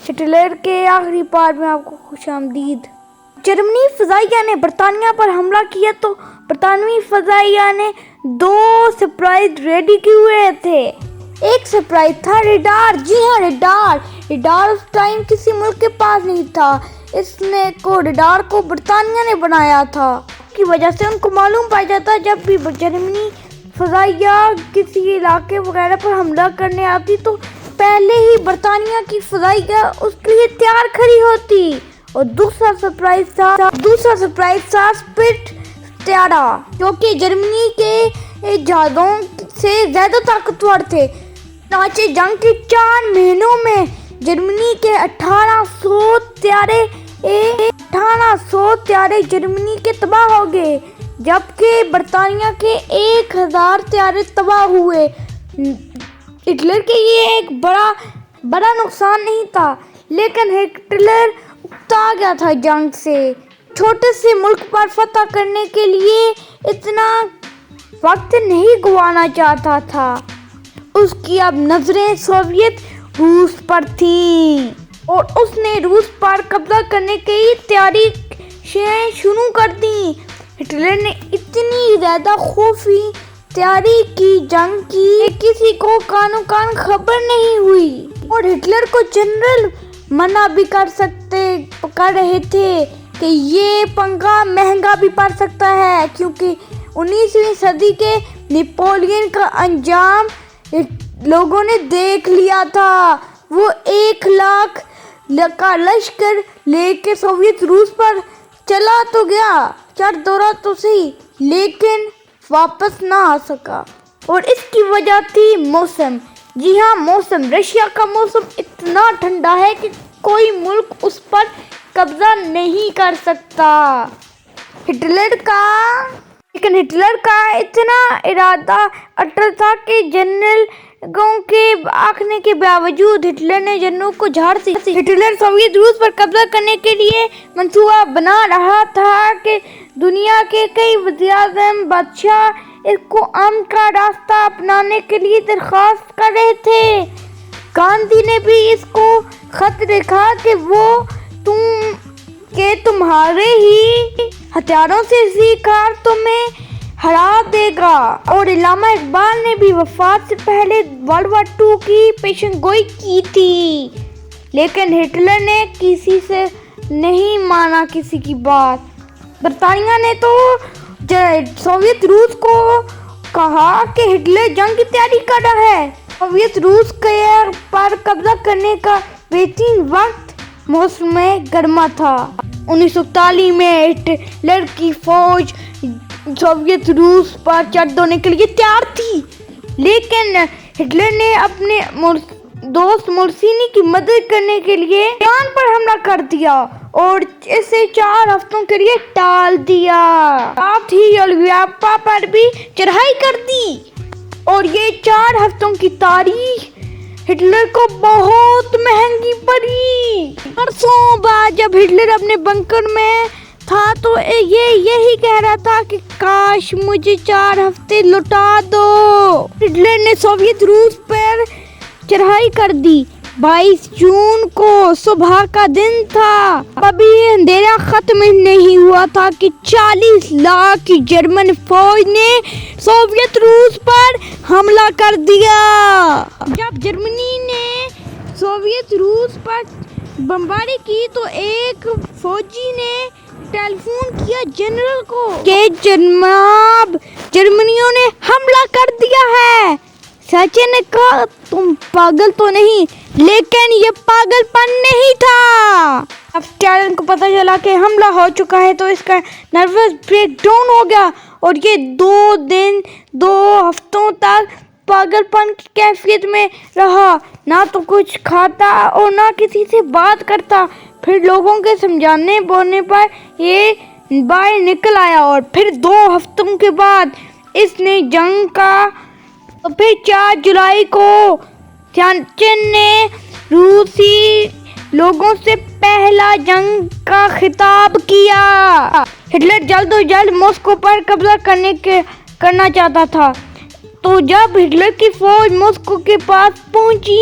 Hitler کے آخری part میں آپ کو خوش آمدید۔ جرمنی فضائیہ نے برطانیہ پر حملہ کیا تو برطانوی فضائیہ نے 2 سرپرائز ریڈی کیے ہوئے تھے۔ ایک سرپرائز تھا ریڈار۔ جی ہاں، ریڈار اس ٹائم کسی ملک کے پاس نہیں تھا۔ ریڈار کو برطانیہ نے بنایا تھا، اس کی وجہ سے ان کو معلوم پایا جاتا جب بھی جرمنی فضائیہ کسی علاقے وغیرہ پر حملہ کرنے آتی تو پہلے ہی برطانیہ کی فضائیہ اس کے لیے تیار کھڑی ہوتی۔ اور دوسرا سرپرائز تھا اسپرٹ طیارہ، جو کہ جرمنی کے جہازوں سے زیادہ طاقتور تھے۔ چنانچہ جنگ کے 4 مہینوں میں جرمنی کے 1800 طیارے جرمنی کے تباہ ہو گئے، جبکہ برطانیہ کے 1000 طیارے تباہ ہوئے۔ ہٹلر کے یہ ایک بڑا نقصان نہیں تھا، لیکن ہٹلر اکتا گیا تھا جنگ سے۔ چھوٹے سے ملک پر فتح کرنے کے لیے اتنا وقت نہیں گنوانا چاہتا تھا۔ اس کی اب نظریں سوویت روس پر تھیں اور اس نے روس پر قبضہ کرنے کی تیاریاں شروع کر دیں۔ ہٹلر نے اتنی زیادہ خفیہ تیاری کی جنگ کی کہ کسی کو کانوں کان خبر نہیں ہوئی، اور ہٹلر کو جنرل منع بھی کر رہے تھے کہ یہ پنگا مہنگا بھی پڑ سکتا ہے، کیونکہ 19ویں صدی کے نیپولین کا انجام لوگوں نے دیکھ لیا تھا۔ وہ 1,00,000 کا لشکر لے کے سوویت روس پر چلا تو گیا، چر دورہ تو صحیح، لیکن واپس نہ آ سکا، اور اس کی وجہ تھی موسم۔ جی ہاں، موسم۔ رشیا کا موسم اتنا ٹھنڈا ہے کہ کوئی ملک اس پر قبضہ نہیں کر سکتا۔ لیکن ہٹلر کا اتنا ارادہ اٹل تھا کہ جنرلوں کے آخنے کے باوجود ہٹلر نے جنرلوں کو جھاڑ دیا۔ ہٹلر سوویت روس پر قبضہ کرنے کے لیے منصوبہ بنا رہا تھا کہ دنیا کے کئی وزیراعظم بادشاہ اس کو امن کا راستہ اپنانے کے لیے درخواست کر رہے تھے۔ گاندھی نے بھی اس کو خط لکھا کہ تمہارے ہی ہتھیاروں سے ذی-قار تمہیں ہرا دے گا، اور علامہ اقبال نے بھی وفات سے پہلے ورلڈ وار 2 کی پیشن گوئی کی تھی، لیکن ہٹلر نے کسی سے نہیں مانا کسی کی بات۔ برطانیہ نے تو سوویت روس کو کہا کہ ہٹلر جنگ کی تیاری کر رہا ہے۔ سوویت روس پر قبضہ کرنے کا بہترین وقت موسم گرما تھا۔ 1941 میں ہٹلر کی فوج سوویت روس پر چڑھ دوڑنے کے لیے تیار تھی، لیکن ہٹلر نے اپنے دوست موسولینی کی مدد کرنے کے لیے ایران پر حملہ کر دیا اور اسے 4 ہفتوں کے لیے ٹال دیا۔ ساتھ ہی یوگوسلاویا پر بھی چڑھائی کر دی، اور یہ 4 ہفتوں کی تاریخ ہٹلر کو بہت مہنگی پڑی۔ برسوں بعد جب ہٹلر اپنے بنکر میں تھا تو یہی کہہ رہا تھا کہ کاش مجھے 4 ہفتے لوٹا دو۔ ہٹلر نے سوویت روس پر چڑھائی کر دی۔ 22 جون کو صبح کا دن تھا، ابھی اندھیرا ختم نہیں ہوا تھا کہ 40 لاکھ کی جرمن فوج نے سوویت روس پر حملہ کر دیا۔ جب جرمنی نے سوویت روس پر بمباری کی تو ایک فوجی نے ٹیلی فون کیا جنرل کو کہ جناب، جرمنیوں نے حملہ کر دیا ہے۔ سچے نے کہا تم پاگل تو نہیں، لیکن یہ پاگل پن نہیں تھا۔ اب اسٹالن کو پتہ چلا کہ حملہ ہو چکا ہے تو اس کا نروس بریک ڈاؤن ہو گیا، اور یہ 2 ہفتوں تک پاگل پن کی کیفیت میں رہا، نہ تو کچھ کھاتا اور نہ کسی سے بات کرتا۔ پھر لوگوں کے سمجھانے بولنے پر یہ باہر نکل آیا، اور پھر 2 ہفتوں کے بعد اس نے جنگ کا۔ تو پھر 4 جولائی کو اسٹالن نے روسی لوگوں سے پہلا جنگ کا خطاب کیا۔ ہٹلر جلد و جلد ماسکو پر قبضہ کرنا چاہتا تھا، تو جب ہٹلر کی فوج ماسکو کے پاس پہنچی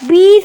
20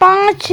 5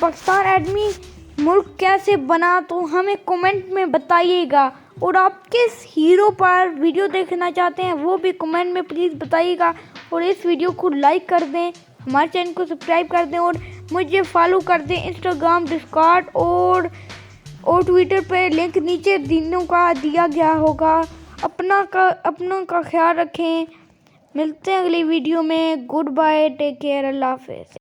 پاکستان ایٹمی ملک کیسے بنا تو ہمیں کمنٹ میں بتائیے گا، اور آپ کس ہیرو پر ویڈیو دیکھنا چاہتے ہیں وہ بھی کمنٹ میں پلیز بتائیے گا، اور اس ویڈیو کو لائک کر دیں، ہمارے چینل کو سبسکرائب کر دیں، اور مجھے فالو کر دیں انسٹاگرام، ڈسکارڈ اور ٹویٹر پہ، لنک نیچے دنوں کا دیا گیا ہوگا۔ اپنا کا خیال رکھیں، ملتے ہیں اگلی ویڈیو میں، گڈ بائے، ٹیک کیئر، اللہ حافظ۔